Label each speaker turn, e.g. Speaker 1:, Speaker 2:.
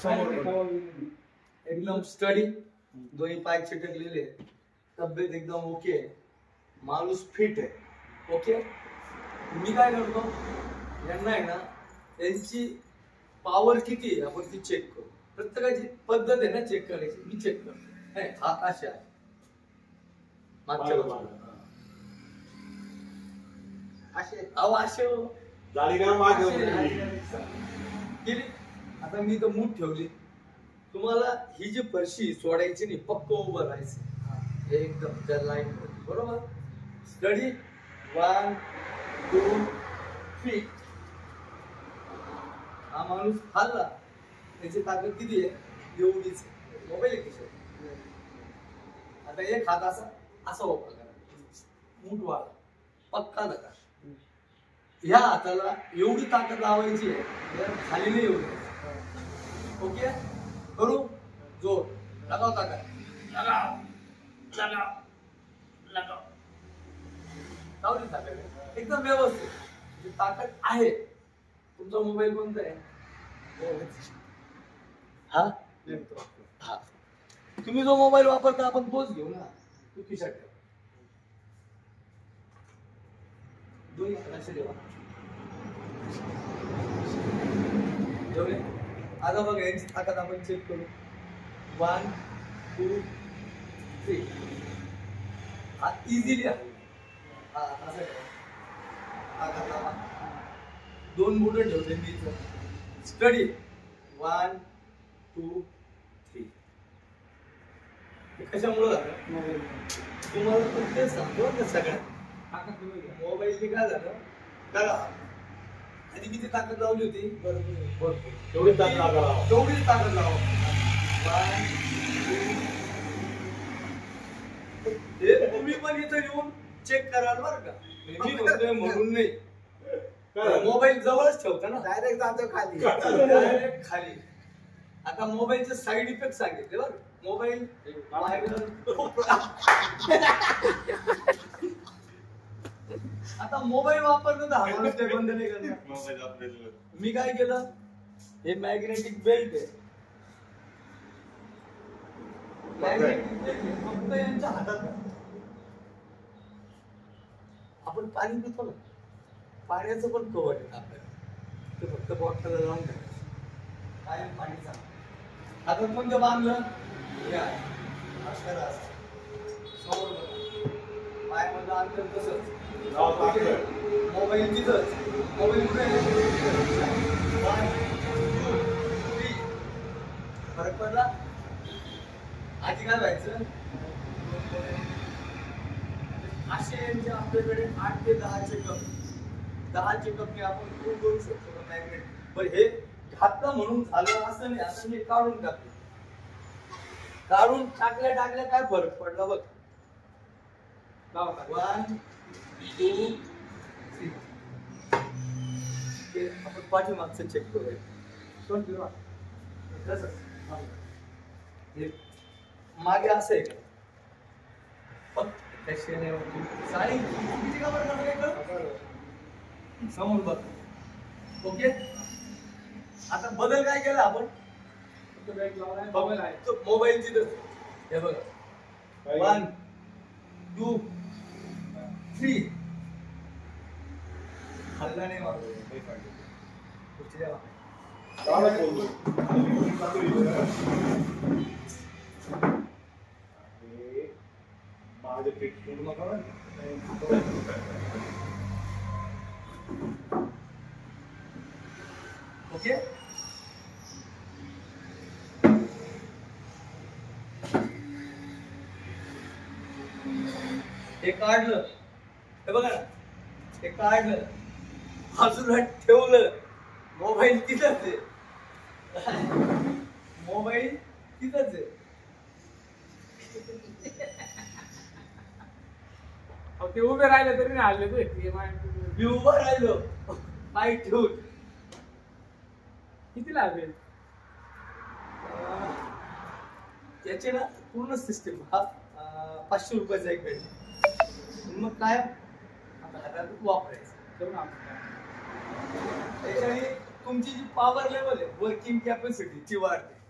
Speaker 1: समोर एकदम स्टडी, दोन्ही पाय चिटकलेले, तब्येत एकदम ओके, माणूस फिट आहे. ओके, मी काय करतो, यांना आहे ना यांची पॉवर किती आहे आपण ती चेक करू. प्रत्येकाची पद्धत आहे ना चेक करायची, मी चेक करतो. हात असे आहे मागच्या बाजूला, असे असे गेली. आता मी तर मूठ ठेवली. तुम्हाला ही जी फरशी सोडायची नाही, पक्क उभं राहायचं एकदम त्या लाईन मध्ये. बरोबर, स्टडी 1 2 3. हा माणूस हल्ला, त्याची ताकद किती आहे एवढीच. मोबाईल आहे. आता एक हात असा असा उभा करा, मूठ वाढा, पक्का नका. ह्या हाताला एवढी ताकद लावायची आहे, खाली नाही एवढी. ओके, करू, जोर लगाव, ताकद लगाव, लगाव, लगाव, लावली ताकद एकदम व्यवस्थित. ताकद आहे. तुमचा मोबाईल कोणता आहे? हा, हा. तुम्ही जो मोबाईल वापरता आपण तोच घेऊ ना. तू खिशात ठेव, दोन्ही लक्ष देवा. आता बघा यांची ताकद आपण चेक करू. 1 2 3. हा इझिली आहे. हा असं ठेवा, दोन बोट ठेवले मी. स्टडी 1 2 3. कशामुळे झालं तुम्हाला पण तेच सांगतो ना. सगळ्यात मोबाईलची काय झालं करा, आधी किती ताकद लावली होती, भरपूर तेवढीच ताकद लावा. हे तुम्ही पण इथं येऊन चेक कराल बरं का. मी म्हणतोय म्हणून नाही, मोबाईल जवळच ठेवता ना, डायरेक्ट जातो खाली, डायरेक्ट खाली. आता मोबाईलचे साईड इफेक्ट सांगितले बरं. मोबाईल आता मोबाईल वापरणं तर हवाच ते बंद नाही करणार. मी काय केलं, हे मॅग्नेटिक बेल्ट आहे, मॅग्नेटिक बेल्ट फक्त यांच्या हातात. आपण पाणी पितो ना, पाण्याचं पण कवर आहे आपल्याला, ते फक्त बॉटलला लावून ठेवायचं, काय पाणी चांगलं. आता कोणतं बांधलं, समोर पायामधलं अंतर तसंच, मोबाईल तिथंच. मोबाईल कुठे आहे, 1 2 3. फरक पडला. आधी काय व्हायचं, असे यांचे आपल्याकडे 8 ते 10 चेकअप, 10 चेकअपने आपण प्रूव्ह करू शकतो मॅग्नेट. पण हे घातलं म्हणून झालं असं नाही. असं मी काढून टाकलं, काढून टाकल्या काय फरक पडला बघ. 1 2 3. आपण पाठीमागचं चेक करूया. मागे असं आहे का, साडी किती कवर करतो समोर बघ. ओके, आता बदल काय केला आपण, मोबाईल तिथं. हे बघा 1 2 3. हल्ला नाही मारतो. ओके, हे काढलं, हे बघा ना, हे काढलं, बाजूला ठेवलं, मोबाईल तिथंच आहे, मोबाईल तिथंच आहे.
Speaker 2: ते उभे राहिले तरी नाही हल्ले ते.
Speaker 1: मी उभं राहिलो पाय ठेवून.
Speaker 2: किती लागेल
Speaker 1: याचे ना पूर्ण सिस्टीम हा 500 रुपयाचा एक भेट. मग काय आता हातात वापरायचं त्याच्याने तुमची जी पॉवर लेवल आहे वर्किंग कॅपॅसिटीची वाढते